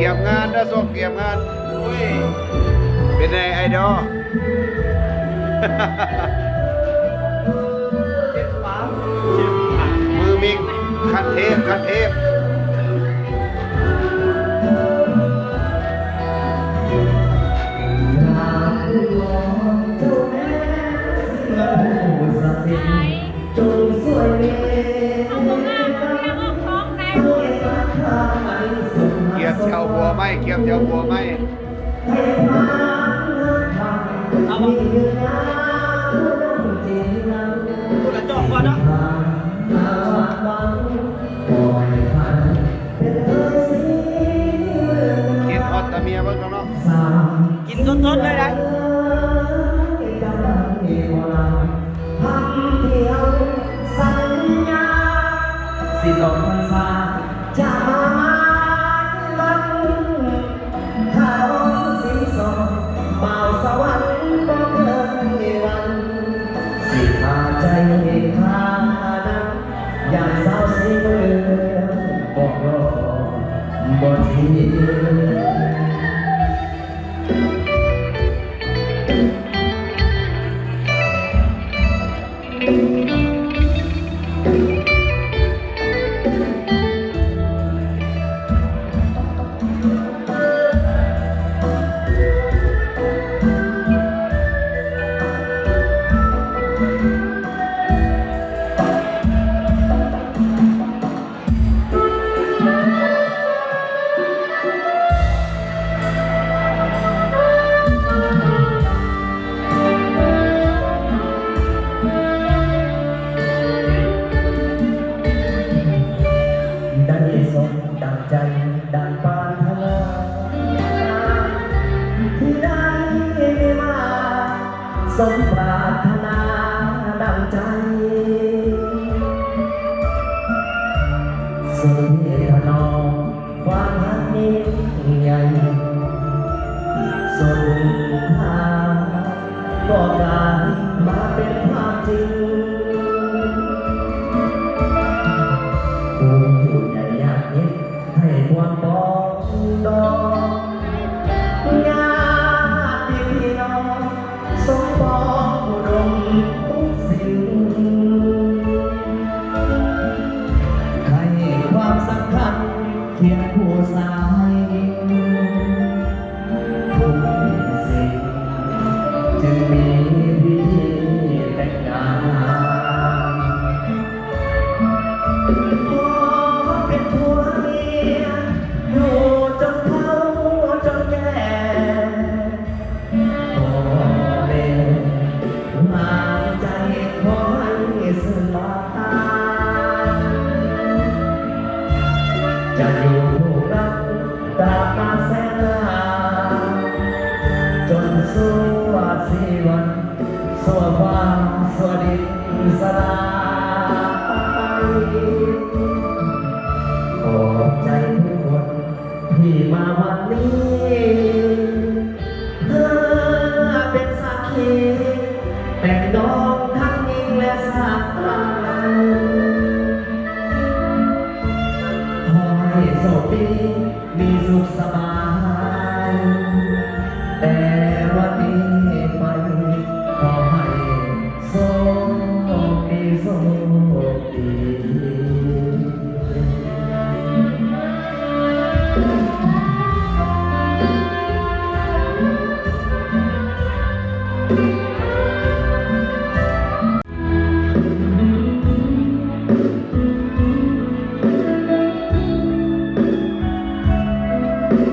กียบงานนะส่งเกียบงานอุ้ยเป็นไงไอดอลมือมิกคันเทพคันเทพจงสวยเมตเกียบเจ้าหัวไม่เกียบเจ้าหัวไม่เอามาคุณละจอกก่อนเนาะกินฮอตตะเมียบ้างเนาะกินสดๆเลยนะสิลมมันฟ้าจะมาลันถ้าร้องสีสองเบาสวรรค์ก็เกินวันสิพาใจพาดังอยากเศร้าสีเมืองบอกรอบนทีดังใจดังปรารถนาที่ได้มาสมปรารถนาดังใจสุดทนอความรักนี้ใหญ่สุดทางก็กลายมาเป็นความจริงให้ความบอกดอกญาติพี่น้องสมปองอุดมทุกสิ่งให้ความสำคัญเคียงผู้สายทุกสิ่งจึงมีพิธีแต่งงานเป็นผัวเมียอยู่จนเฒ่าจนแก่พ่อแม่วางใจขอให้สลายจะอยู่คู่กันตราบมาแสนนานจนสู้ชีวิตสู่ความสวัสดิสลายขอบใจทุกคนที่มาวันนี้เพื่อเป็นสักขีแต่งดองทั้งยิงและสักตาขอให้โชคดีมีสุขสบายแต่วันนี้ไปขอให้โชคดีโชคดี เ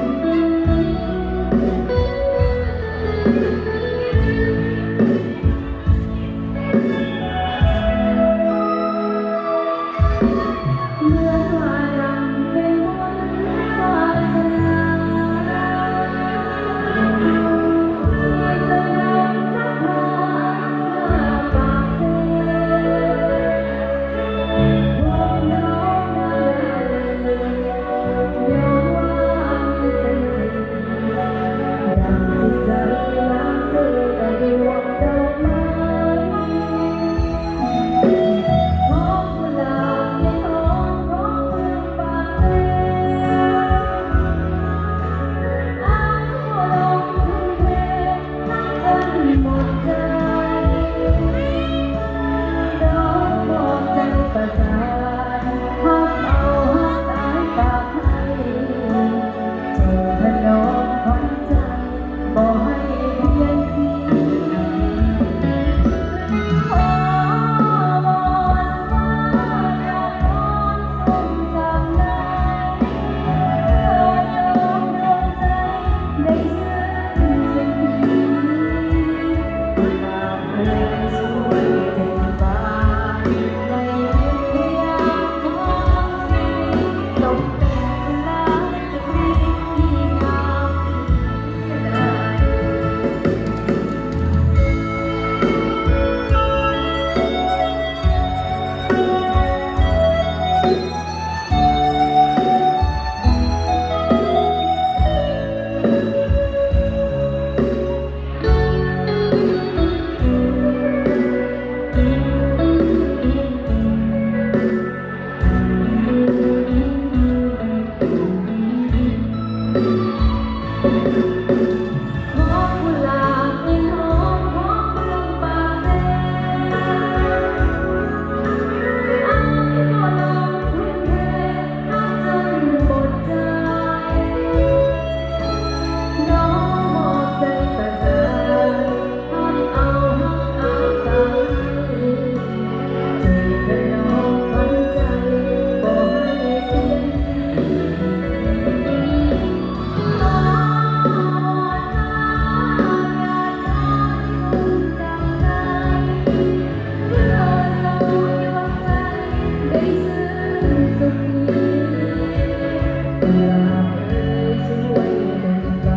ากเอ่ยช่วยดลใจ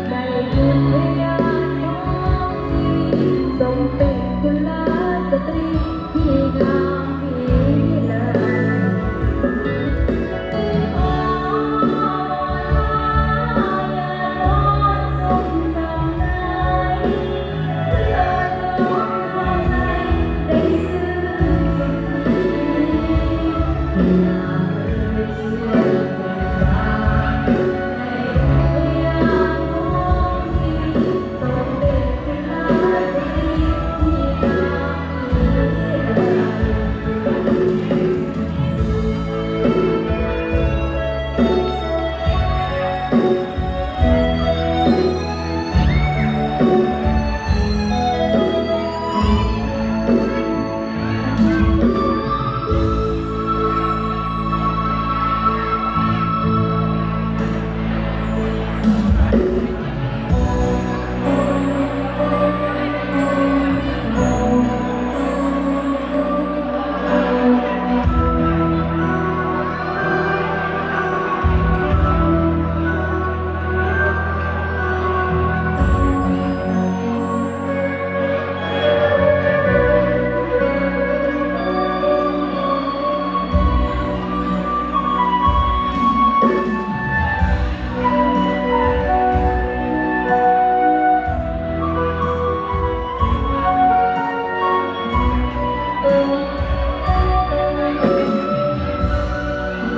ได้บุญวิญญาณของที่ทรงเป็นกุลสตรีที่งามพิไลโอ้อย่าร้อนทรงจำได้เพื่อทรงความใจได้ซื่อสัตย์อยากเอ่ยช่วยดลใจให้วิญญาณของที่ทรงเป็นกุลสตรีที่งามพิไล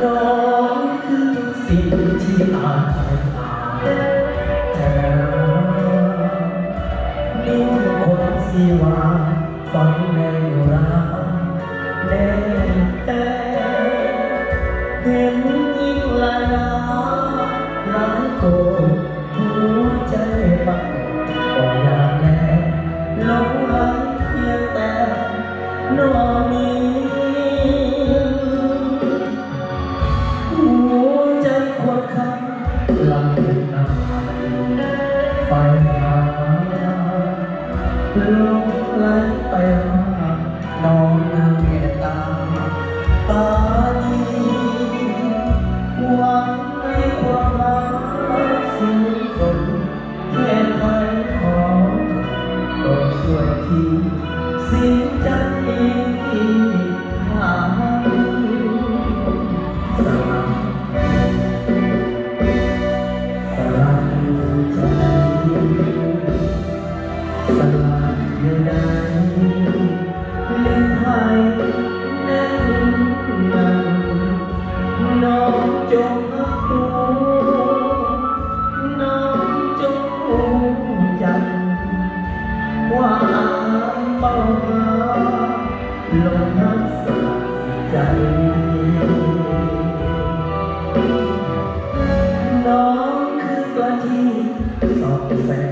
น้องคือสิ่งที่อาจจะนิ้วคนสีวาฝันในรักแน่แต่เห็นยิ่งละนารักโกหัวใจปักก็อยากแน่หลงไหลเพียงแต่น้องนี้ หัวใจควรคำลำเป็นน้ำไปหาลงไหลไปหาน้องนางเมตตาปานีหวังในความรักสูงส่งแค่ไหนขอก็ช่วยทีสิ้นใจที่หาสลับ สลับใจสลับอยู่ในเลืมหายแน่นหนักน้องจงรับรู้น้องจงรู้จักว่าอายเฝ้าหาลมพัดสลับใจ น้องคือตัวที่สอบแสง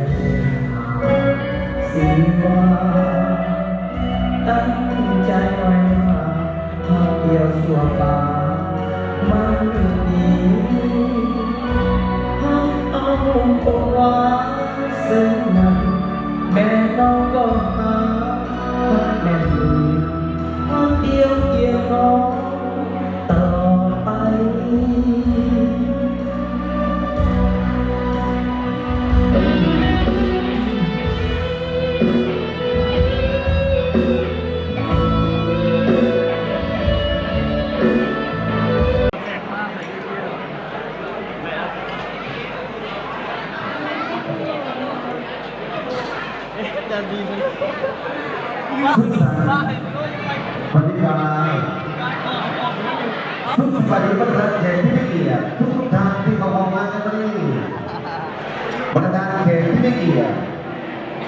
สิ่งว่าตั้งใจไว้ว่าหากเดียวสัวป่ามันดีหากเอาปกว่าซึ่งนั้นแม่น้องก็หาแม่ดีหากเดียวเกี่ยวน้องต่อไป สุขสันต์วันนี้มาทุกฝ่ายประธานเขตที่ไม่เกียรติทุกท่านที่เขามองมากันนี้ประธานเขตที่ไม่เกียรติ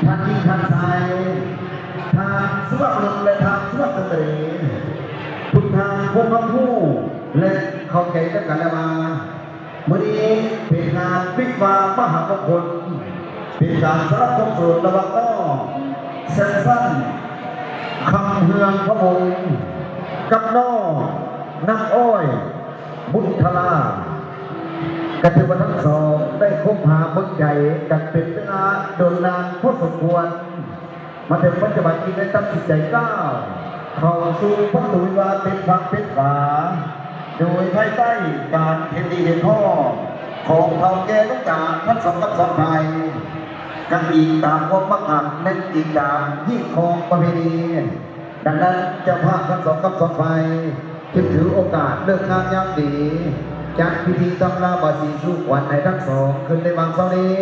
ท่านที่ท่านชายทางสุภาพบุรุษและทางสุภาพสตรีทุกทางพวกเขาผู้และเขาแก่กันกันแล้วมาเมื่อนี้เป็นงานวิวาห์มหามงคลเป็นการสลับของส่วนระหว่างน้องสั้นๆคำเฮืองพระองค์กับน้องนางอ้อยบุญทลากระเทวทั้งสองได้คบหาเบิ่งใจกันเป็นเวลาโดนนานพอสมควรมาถึงปัจจุบันนี้ได้ตัดสินใจก้าวเข้าสู่ประตูวิวาห์เป็นฝักเป็นฝา โดยภายใต้การเห็นดีเห็นพ่อของเท่าแก่ลูกจ่าทั้งสองกับสองไทยกันอีกตามความบังคับและอีกตามยิ่งของประเพณีดังนั้นเจ้าภาพทั้งสองกับสองไทยจึงถือโอกาสเลิกงานยามดีจัดพิธีตำราบาสีสุขวัญในทั้งสองขึ้นในวันเสาร์นี้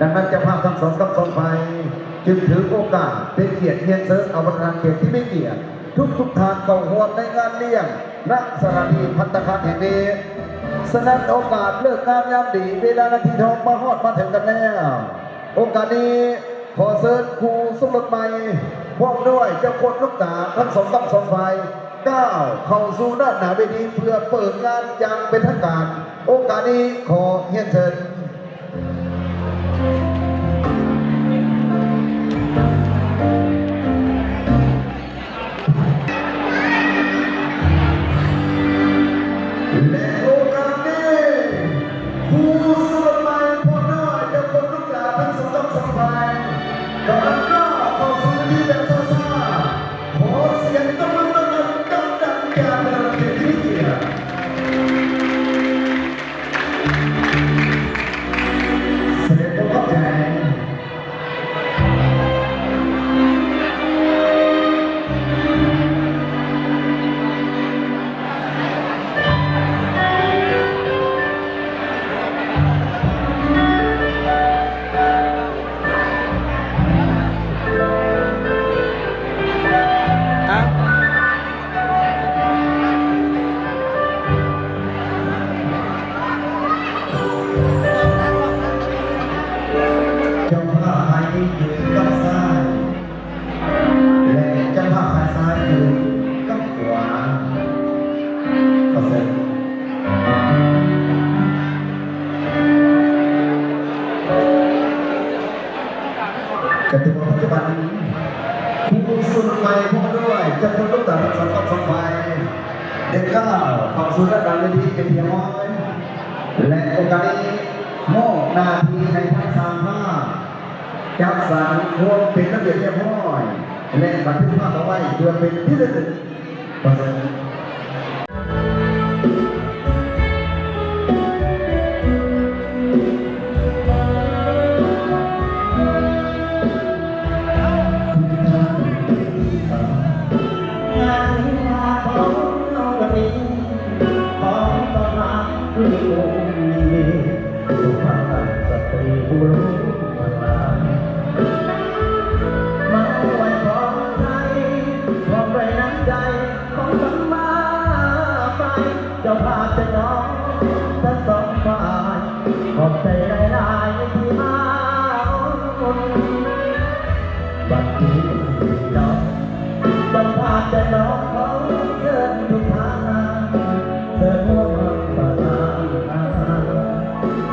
ดังนั้นเจ้าภาพทั้งสองกับสองไทยจึงถือโอกาสเป็นเกียรติเยียนเซิร์ฟเอาประธานเกียรติที่ไม่เกียรติทุกทานเข้าร่วมในงานเลี้ยงณสถานีภัตตาคารแห่งนี้ฉะนั้นโอกาสเลิกงานยามดีเวลานาทีทองมาฮอดมาถึงกันแล้วโอกาสนี้ขอเชิญครูสมรสใหม่พร้อมด้วยเจ้าคนลูกตาทั้งสองกับสองฝ่ายก้าวเข้าสู่ด้านหน้าเวทีเพื่อเปิดงานอย่างเป็นทางการโอกาสนี้ขอเรียนเชิญและโอกาสนี้ครูสมรสใหม่พร้อมด้วยเจ้าคนลูกตาทั้งสองกับสองฝ่ายกำลังก้าวเข้าสู่เวทีแบบช้าๆขอเสียงตบมือดังๆดังๆจากประเทศที่เกียรติเสด็จพ่อเข้าใจเจ้าภาพไทยอยู่กับซ้ายและเจ้าภาพซ้ายอยู่กับขวาก็เสร็จกติกาปัจจุบันผู้สุดใหม่พร้อมด้วยเจ้าคนลูกตาทั้งสองกับสองฝ่ายได้ก้าวเข้าสู่ด้านหลังเวทีเป็นเพียงน้อยและโอกาสนี้มอบหน้าที่ให้ทั้งสามภาคจัดสรรควรเป็นระเบียบเรียบร้อยและบันทึกภาพเอาไว้เพื่อเป็นที่ระลึกประเสริฐงานนี้มาของวันนี้ของต้อนรับผู้ดีสุภาพสตรีผู้รู้มามาอวยพรไทยพร้อมด้วยน้ำใจของสัมมาไปเจ้าภาพจะน้องทั้งสองฝ่ายขอบใจหลายๆที่มาอุ่นบัดนี้น้องสัมภาษณ์จะน้องเขาเดินทุกทางเดินร่วมประทาน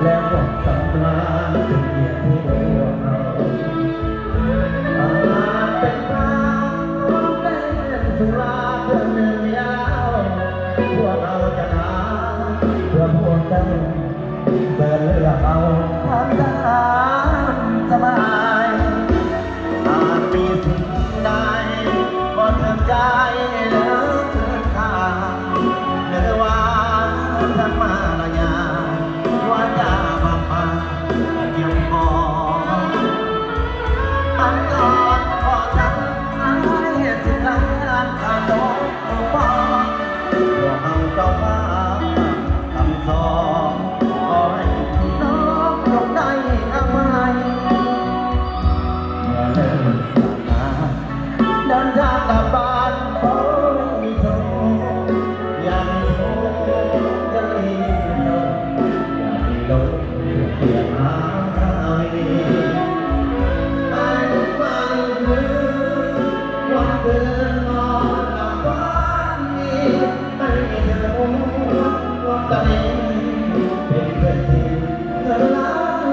แล้วบอกสำราญเป็นเกียรติที่เราเป็นทางเป็นสุราเพื่อหนึ่งยาวพวกเราจะหาเพื่อพวกเจ้าเดินเลือกเอาทางทางสบายอาจมีสิ่งใดก็เถิดใจเลิกทางเนื้อว่าทั้งมาละยาว่าจะมาปาเกี่ยวคออันก่อนขอทำให้สิลานขาดอกปอพวกเราเจ้ามาคำสอนขอให้น้องจงได้อภัยเมื่อเลิกเดินทางกลับบ้านโอ้ยโชคอย่ามีโชคจะรีบลงอย่ามีลงเปลี่ยนหาใครไปฟังคืนวันเดินนอนหลับฝันนี้ไม่เธอว่าใจเป็นเพื่อนที่เธอรัก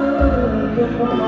ทุกคน ข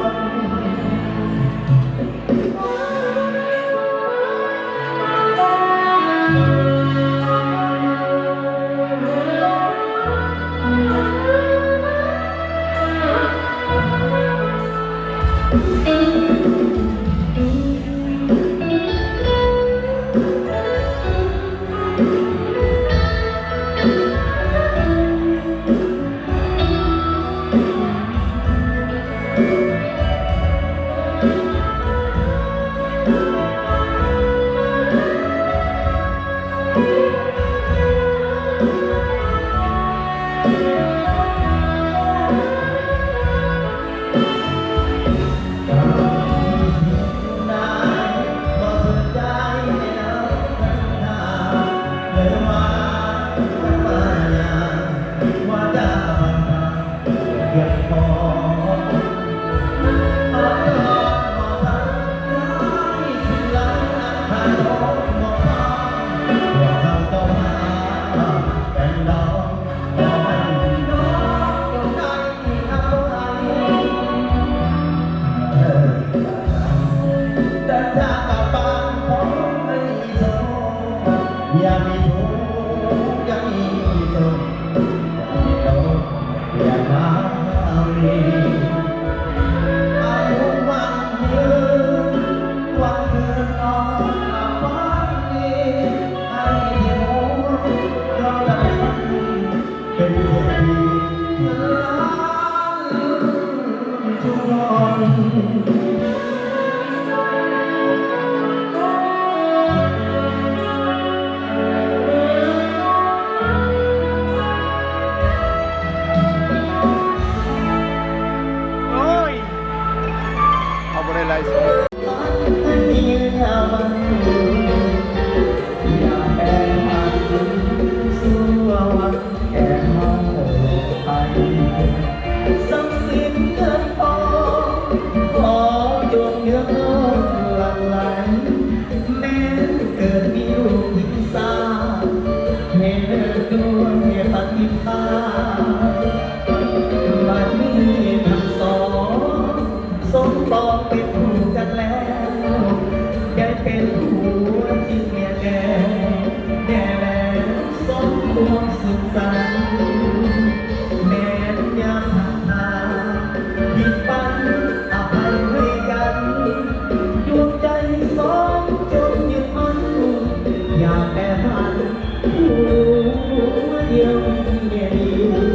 ยังพอเอาเดินมาทางร้ายสิหลังถ้าโดนมองฟ้าว่าเขาต้องหาเป็นดอกบ่ไม่มีดอกก็ได้อะไรแต่ถ้ากลับบ้านผมไม่ส่งอย่ามีทุกข์อย่ามีสุขอย่ามาเรียนอายุวันยืนวันคืนนอนหลับฝันดีให้ที่หัวเราได้เป็นเศรษฐีเงินล้านทุกวัน โอ้ย เอาไปได้ไรสิ ปฏิภาบัดนี้ทั้งสองสมปองเป็นคู่กันแล้วได้เป็นผัวที่เมียแก่แน่แล้วสมควรสุขสันต์แม้ยามทางทางผิดปันอภัยให้กันดวงใจสองจนยึดมั่นอยากแต่พันผัวเดียวเมียเดียว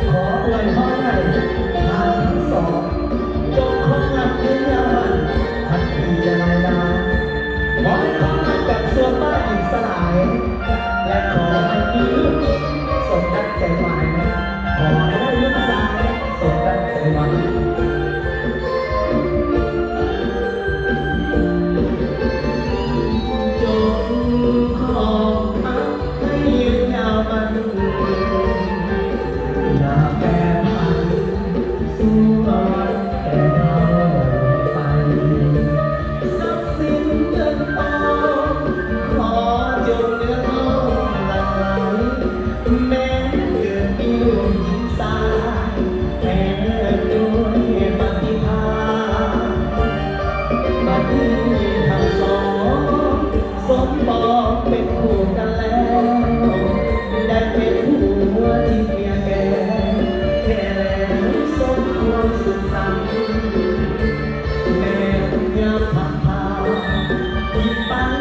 ขออวยพรให้ทางทั้งสองจงคงรักยืนยาววันพันปีจะนานนานขอให้ความรักกับส่วนบ้านอิสลายและขอให้มีสมดังใจหมายขอให้ได้ยึดสายสมดังใจหมายจงขอพักให้ยืนยาวมันอย่าแปรผันสู่วันแต่เราไปทรัพย์สินเงินทองขอจงเนื้อน้องหลั่งไหลแม้เกิดมีลูกหญิงสาวแต่เลิกด้วยปฏิภาณบัดนี้ทั้งสองสมปองเป็นคู่กันแล้วได้เป็นผัวที่เมียแก่แค่แล้วสมควรสุขสันต์แม้ยามผ่านผ่านผิดปัน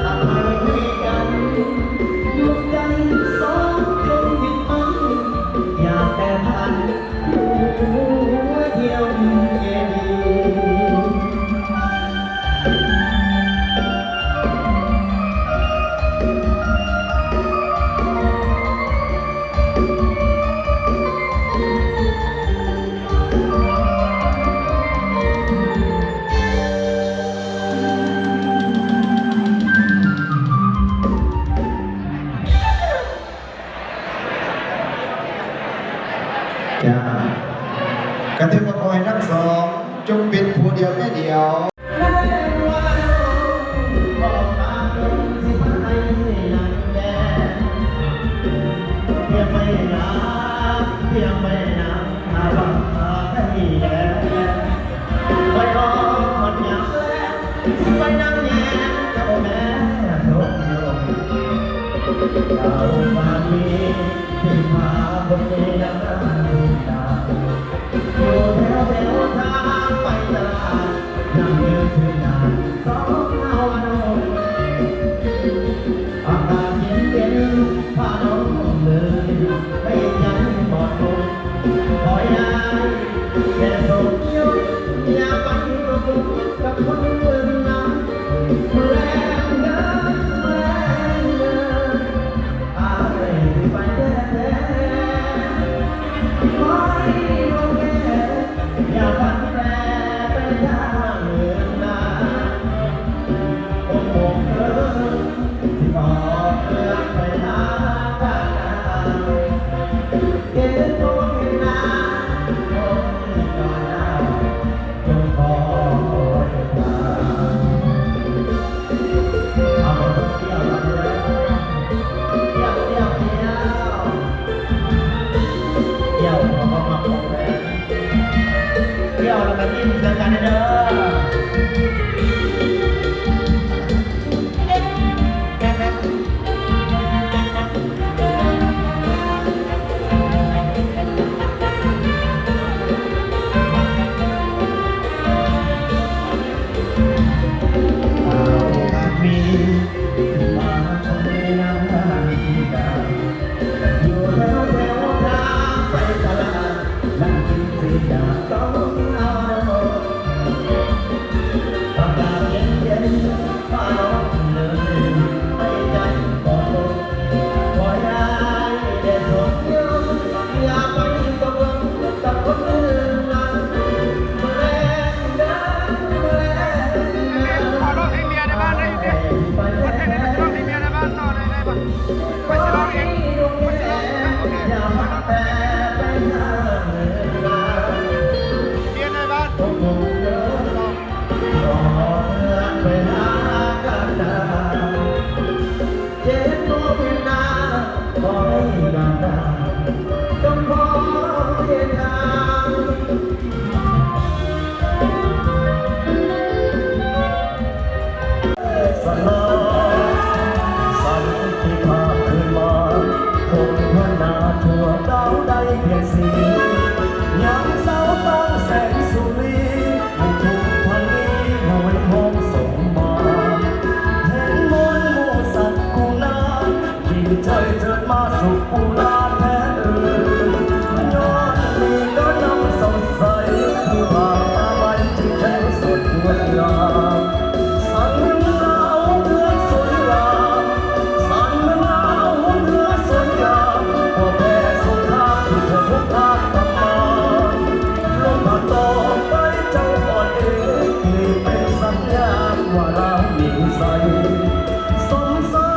อภัยให้กันดวงใจสองจงยึดมั่นอยากแต่พันผัวเดียวเมียเดียว จ้ากระทึกมาคอยทั้งสองจงเป็นผู้เดียวแม่เดียว เรามามีที่มาบนเรือดำอยู่แถวทางไปตลาดนั่งเดินถึงด่านสองเอาอารมณ์อากาศเย็นผ้าน้องเลยไม่ยังบอดลงคอยได้แค่ส่งยศอย่าไปประกบกับคนอื่นนะแรงเดินแรงเดิน I ไปสิร้องเองไปสิร้องโอเค อย่ามาแต่ไปหาเงินมา เรียนในบ้าน โอ้โหเดินรอเพื่อนไปหากันนาเจ็บตัวเป็นนาขอให้นานๆต้องขอเดินทางสลอสันติภาพขึ้นมาคงพนาทั่วดาวได้เพียงสียามเศร้าต้องแสงสุรีให้ทุกพันนี้หน่วยห้องส่งมาเห็นมนต์หมู่สัตว์กูนายิ่งใจเจิดมาสุขกูลาแท้เอ่ยย้อนมีก็นำสดใสผู้พามาไว้จึงแท้สดงดงามสันเหงาเพื่อนสวยงามสันเหงาเพื่อนสวยงามพอแพ้สงครามที่เธอพบพาตามมาลงมาต่อไปเจ้าอ่อนเองนี่เป็นสัญญาณว่าเรามีใจสมสา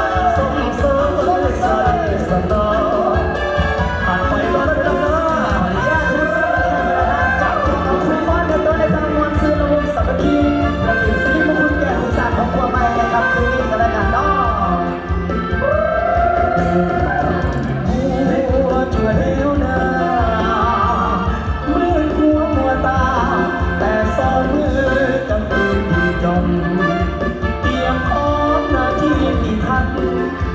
รสมเสริมใส่สนอผ่านไปแล้วนะพี่น้องนะขออนุญาตคุณสำหรับจากคุณฟ้อนเดินตัวในตามมวลซื้อระวงสามัคคีและเป็นสิริมงคลแก่ผู้สร้างของครัวใหม่นะครับคืนนี้ก็แล้วกันเนาะหัวช่วยเดียวนามือหัวมัวตาแต่สองมือกับมือที่จมเตรียมพร้อมหน้าที่ที่ทัน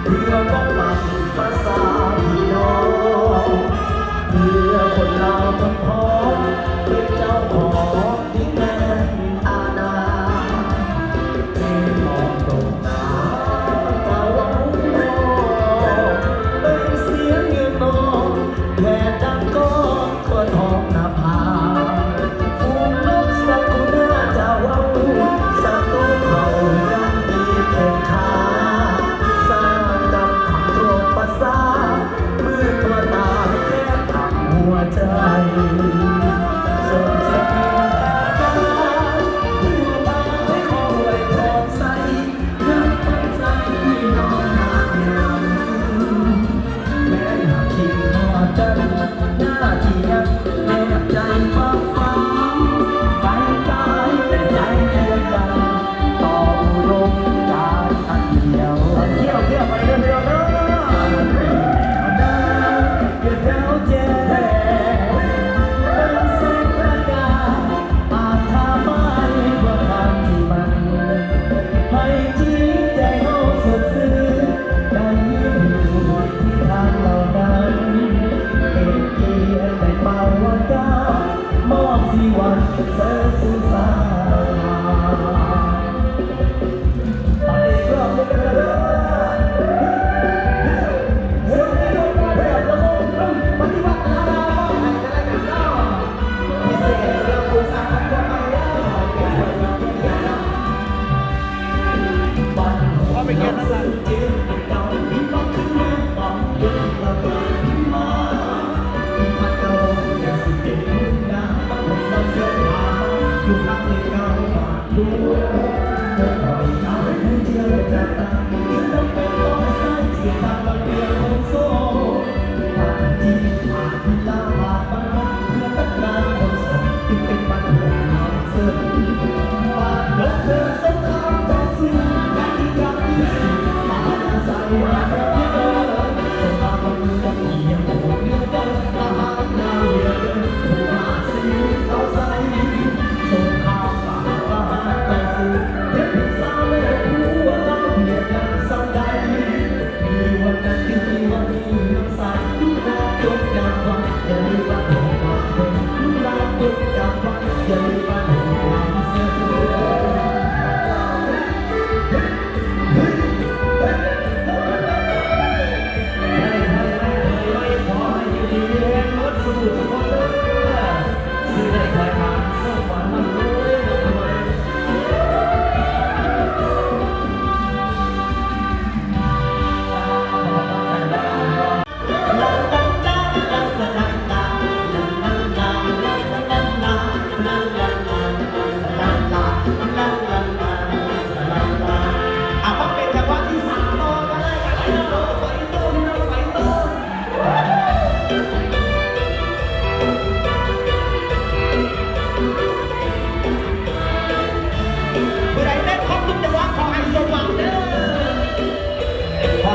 เพื่อป้องปันภาษาพี่น้องเพื่อคนเราทั้งพ้องเป็นเจ้าของดินแดนอาณามองตรงหน้าตาหวังรอเป็นเสียงเงียบนอนแผ่ดังก้องทั่วท้องนาภาฝูงนกสักกุณาจะเว้าสัตว์ตัวเขายังมีเพียงขาสร้างจำขังโรคประสาทมือตัวตาแค่ทำหัวใจ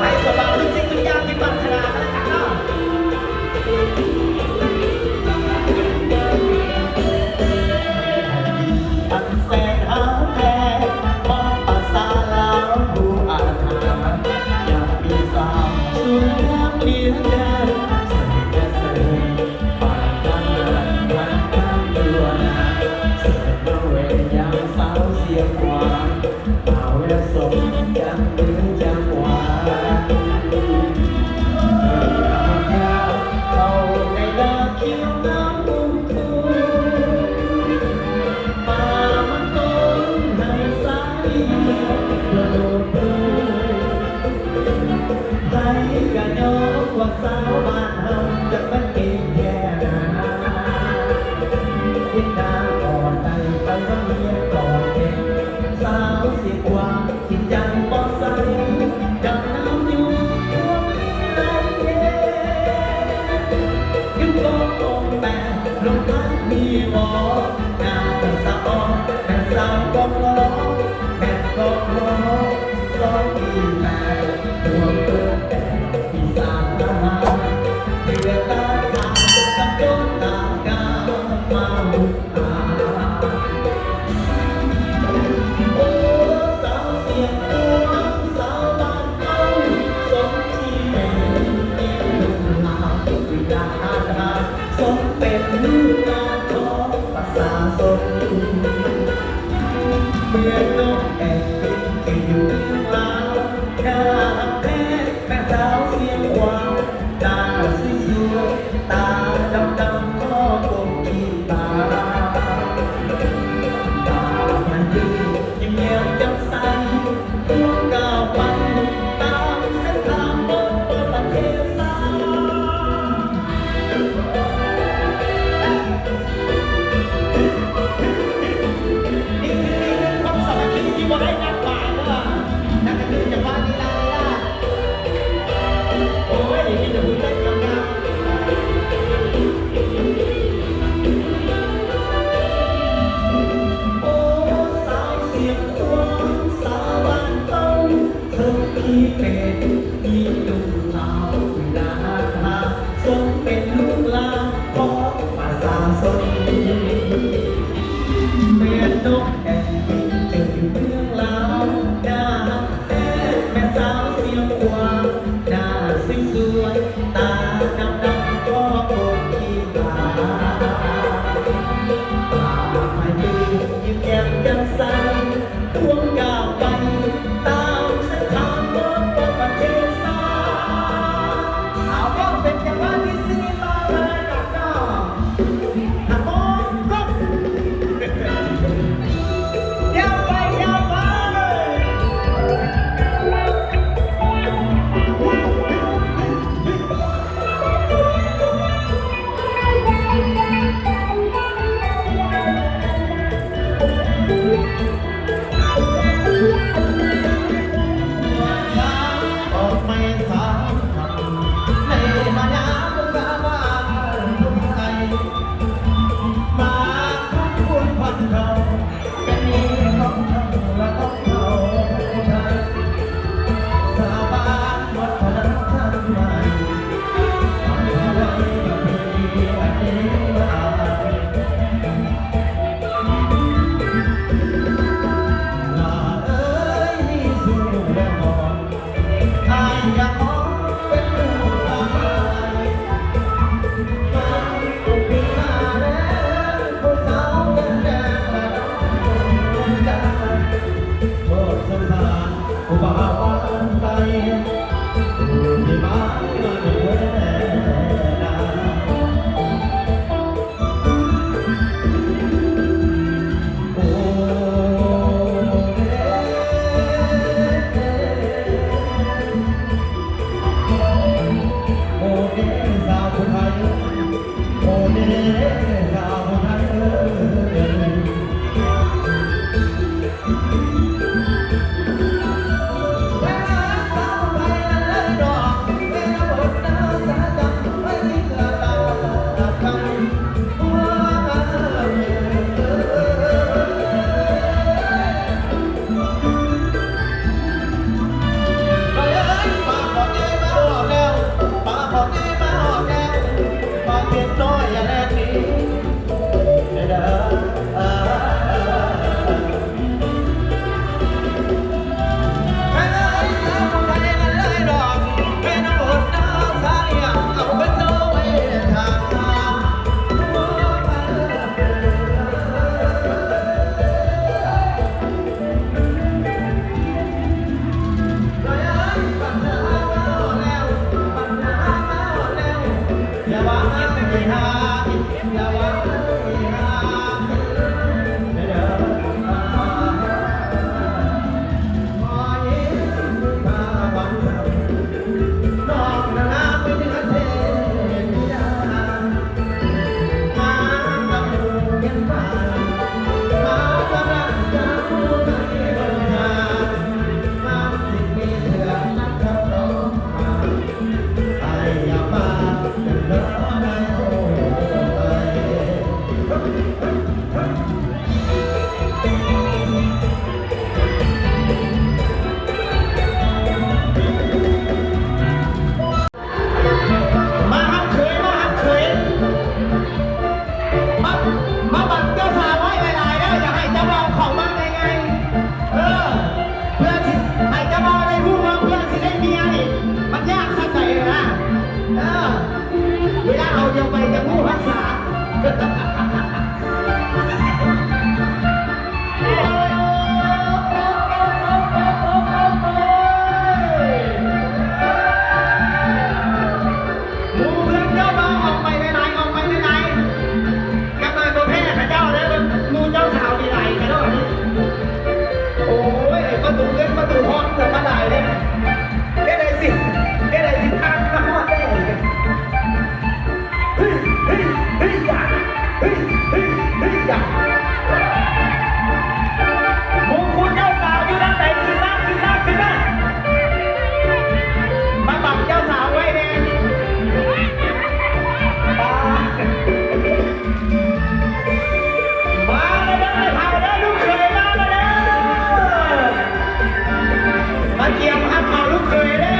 ให้สมหวังทุกสิ่งทุกอย่างที่ปรารถนาแล้วกันเนาะอันแสนหาแท้มองภาษาลาวผู้อาถรรพ์อยากมีสาวสวยงามเลี้ยงเดินเสน่ห์เสน่ห์ฝ่ายนั้นมันทั้งตัวนาเสน่ห์เวยามสาวเสียงหวานเอาและสมยังมือจังหวะเขาในดาเขียวน้ำมุมคูป่ามันต้นให้สายกระโดดดูให้กันยกว่าสาวบ้านเฮาจะเป็นเก่งแค่ไหนยินดาก่อนใจไปว่าเมียก่อนเก่งสาวสิบกว่ากินยังบ่ใส่จับน้ำอยู่พวกนี้ไรเย่ยิ่งโตโตแม่ลงพันมีหมองานเป็นสาวเป็นสาวก็ร้องแม่ก็ร้องสองปีแม่ห่วงเกินแต่ที่สามทหารเดือดตาทางกับโดนตากามาหุบหาโอ้สาวเสียงหัวสาวบ้านเขาสมที่เป็นอีกหนึ่งลาววิญญาณอาถรรพ์สมเป็นลูกหลานของประชาชนเมื่อนกแอ่นบินที่อยู่ลาวหน้าแพ้แม่สาวเสียงหวานตาสวยๆตาดำๆก็คงกินตาตามันดียิ้มแย้มแจ่มใสดวงก้าวไปตามเส้นทางบนประเทศสานี่คือความสามัคคีที่บ่ได้นัดหมายเด้อนั่นก็คือจังหวะลีลาโอ้ยมีแต่ผู้เล่นงามๆโอ้สาวเสียงควงสาวบ้านเต้าเธอที่เป็นอีนุ่มลาวเวลาทาสมเป็นลูกหลานของประชาชนเมื่อนกแอ่นบินจะอยู่เมืองลาวหน้าแท้แม่สาวเสียงควงหน้าสวยๆตาดำๆก็โกนขี้ตาตาไม่ดียิ้มแย้มแจ่มใสดวงก้าวไปตามเส้นทางบนประเทศสาเอาก็เป็นจังหวะที่สี่ต่อเลยกับน้องหักมองก็ยาวไปยาวไป ข เอาเดียวไปจะผู้รักษาหมูเพื่อนเจ้าบ้าออกไปไหนออกไปไหนกำลังตัวแพ้ข้าเจ้าเลยมูเจ้าสาวดีไหนกันด้วยนี่โอ้ยประตูเงินประตูห้องจะมาได้เลยแค่ไหนสิทางมาหอดได้เฮ้ยอย่าหมูคุณเจ้าสาวอยู่ด้านไหนขึ้นมามาบังเจ้าสาวไว้เนี่ยมาเลยพาแล้วลูกเคยมาเลยมาเกี่ยวพัดเอาลูกเคยเลย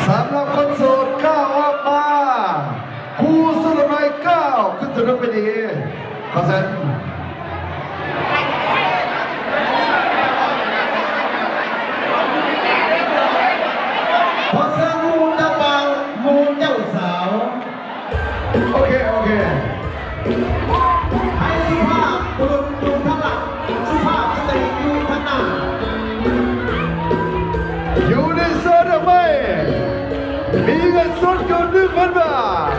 สำหรับคนโสดก้าวออกมาครูสุรนัยก้าวขึ้นถนนไปดีขอเซ็น ขอเสียงมูเจ้าบ่าวมูเจ้าสาว โอเคโอเค ให้สุภาพบุรุษอยู่ข้างหลังสุภาพสตรีอยู่ข้างหน้า อยู่ในโซนทำไมมีเงินสดเกิน1,000 บาท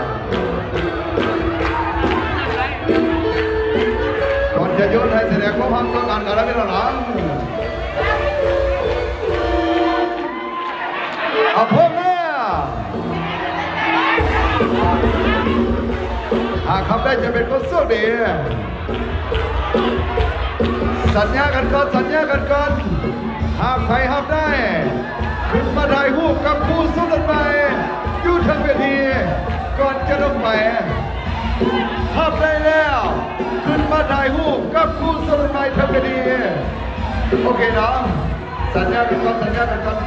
ก่อนจะโยนให้แสดงความต้องการกันแล้วพี่น้อง เอาพร้อมแล้วหากทำได้จะเป็นคนโชคดีสัญญากันก่อนสัญญากันก่อนหากใครทำได้ขึ้นมาถ่ายรูปกับผู้สุดไปอยู่ทางเวทีก่อนจะลงไปทำได้แล้วขึ้นมาถ่ายรูปกับผู้สุดไปทางเวทีโอเคเนาะสัญญากันก่อนสัญญากันก่อน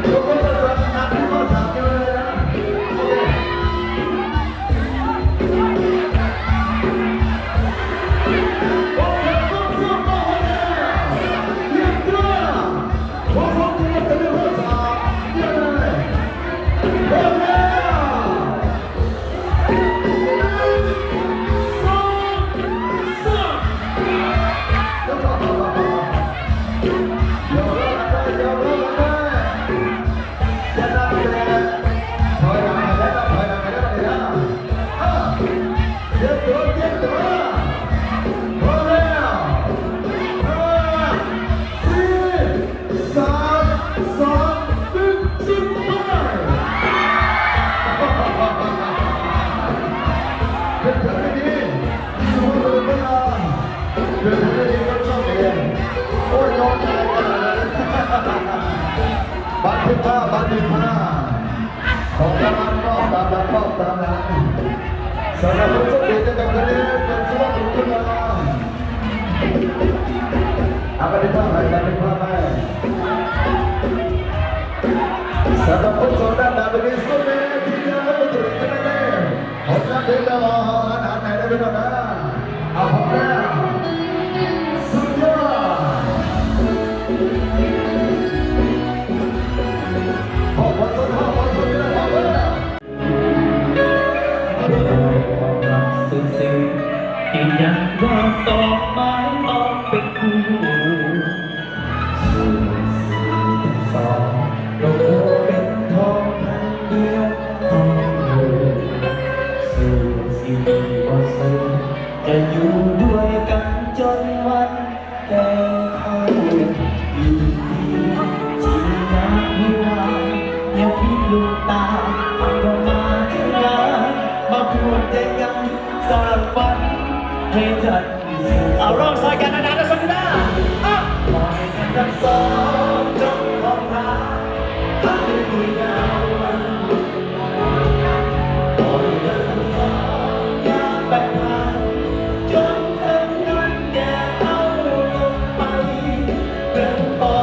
ทุกคนจะรับทำให้ข้อถามเยอะเลยนะโอเคโอเคทุกคนก็โอเคเยี่ยมจ้าพวกผมจะเป็นข้อถามเยอะเลยโอเคบันทึกภาพของตามร้านก็ตามร้านก็ตามร้านสำหรับผู้โชคดีจะเป็นคนนี้เป็นสุภาพบุรุษขึ้นมาเอาบันทึกภาพไปบันทึกภาพไปสำหรับผู้โชคดีด้านบนสุดเลยที่จะเป็นตัวเป็นอะไรเขาจะเป็นอะไรอาหารไหนได้เป็นอะไรเอาพร้อมแล้วสุดยอดยืนยันว่าสองไม้ออกเป็นคู่สองโลกเป็นทองพันเดียวทองเดียวสู่สิริวันสูงจะอยู่ด้วยกันจนวันแก่เท่าอีกชีวิตที่ว่ายังพิลุกตาก็มาถึงงานมาพูดใจกันสารฝันให้จัดเอาร้องซอยกันนานๆนะสักหน้าปล่อยกันทั้งสองจงมองหาทั้งที่เงาปล่อยกันทั้งสองยามแบกผ่านจนทั้งนั้นแก่เอาลงไปเป็นปอ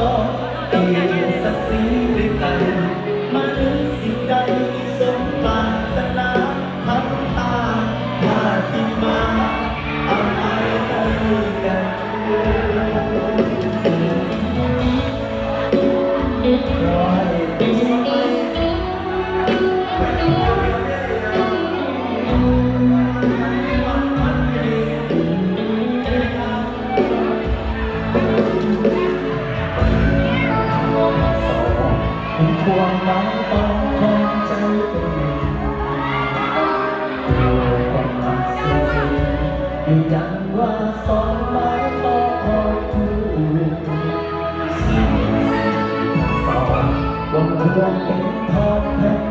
เกียรติศักดิ์ศรีด้วยกันมาถึงสิ่งใดสมปรารถนาทำตามญาติมาเอาไปให้กันร้อยปีควงน้องต้องคงใจเป็นความรักเสียยืนยันว่าสองไม้ต่อคอยคู่สิ่งสองวงควงเป็นทองแผ่น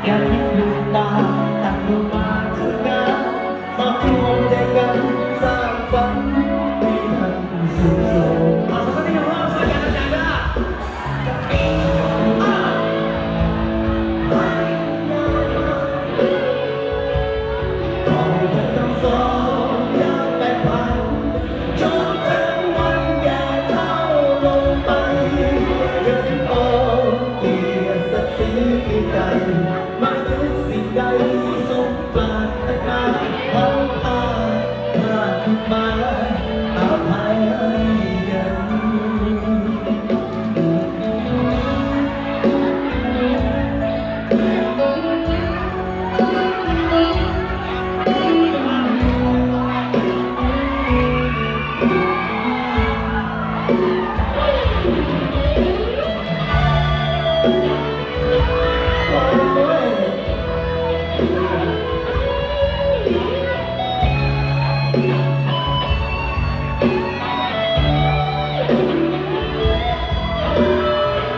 อย่าคิดลืมตาตั้งมือมาทำงานมาร่วมใจกันสร้างฝันให้ทันสุดโต่งเอาสักนิดหนึ่งว่าช่วยกันอาจารย์นะขอให้เธอทั้งสองอย่าแปรผันจนถึงวันแก่เฒ่าลงไปเดินออกเกียรติศักดิ์ศรีกันมาถึงสิ่งใดสมปรารถนาทั้งพาขึ้นมาอภัยให้กัน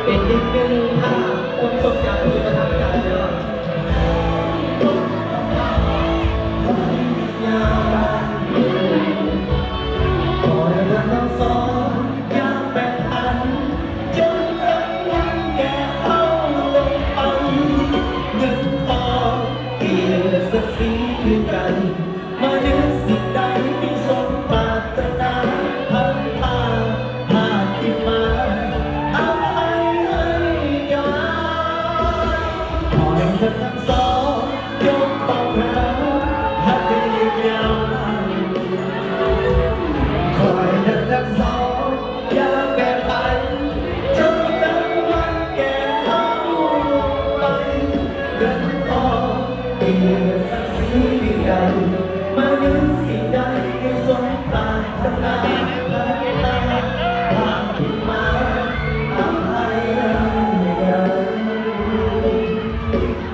เป็นอีกหนึ่งภาพความทรงจำที่ประทับใจเนาะยาวนานขอให้เราทั้งสองยังแบ่งปันจนถึงวันแก่เฒ่าลงไปเงินทองเกียรติศักดิ์ศรีคือกันมาถึงสิ่งใดที่สมปรารถนาพันพาที่มาเอาไปให้กันขอให้เธอทั้งสองยกความรักให้ยืนยาวนานขอให้เธอทั้งสองอย่าแบ่งปันจนถึงวันแก่เฒ่าลงไปเงินทองเกียรติศักดิ์ศรีกันมาถึงสิ่งใดที่สมปรารถนาทางที่มาอภัยกัน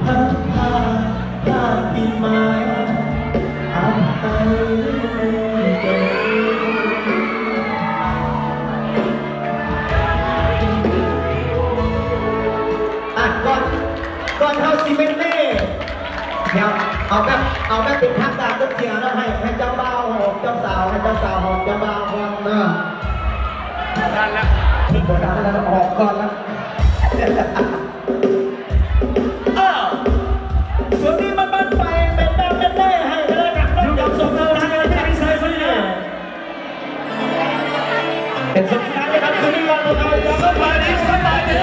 ทั้งพาที่มาอภัยกัน ก่อนเท้าซีเมนต์เล่เดี๋ยวเอาแบบเป็นทางการต้นเชียร์แล้วให้เจ้าบ่าวหอมเจ้าสาวให้เจ้าสาวหอมเจ้าบ่าวก่อนเนอะ นั่นแหละ กดดันแล้วออกก่อนแล้วส่วนนี้มันไปเป็นแบบเป็นเล่ให้ไปเลยกับน้องกับสมน้ำใจที่ใส่ซะเนี่ยเป็นสุดท้ายเลยครับคืนนี้วันเราสบายดีสบายดี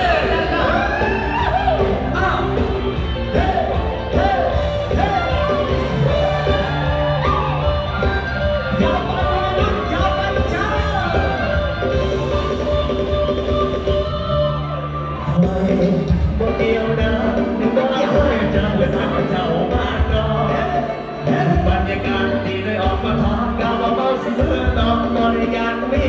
เดียวนะนึกว่าเคยเจอเพื่อนเจ้าบ้านนอกบรรยากาศที่ได้ออกมาทานกาวเบาๆเสื้อตอนบริการมี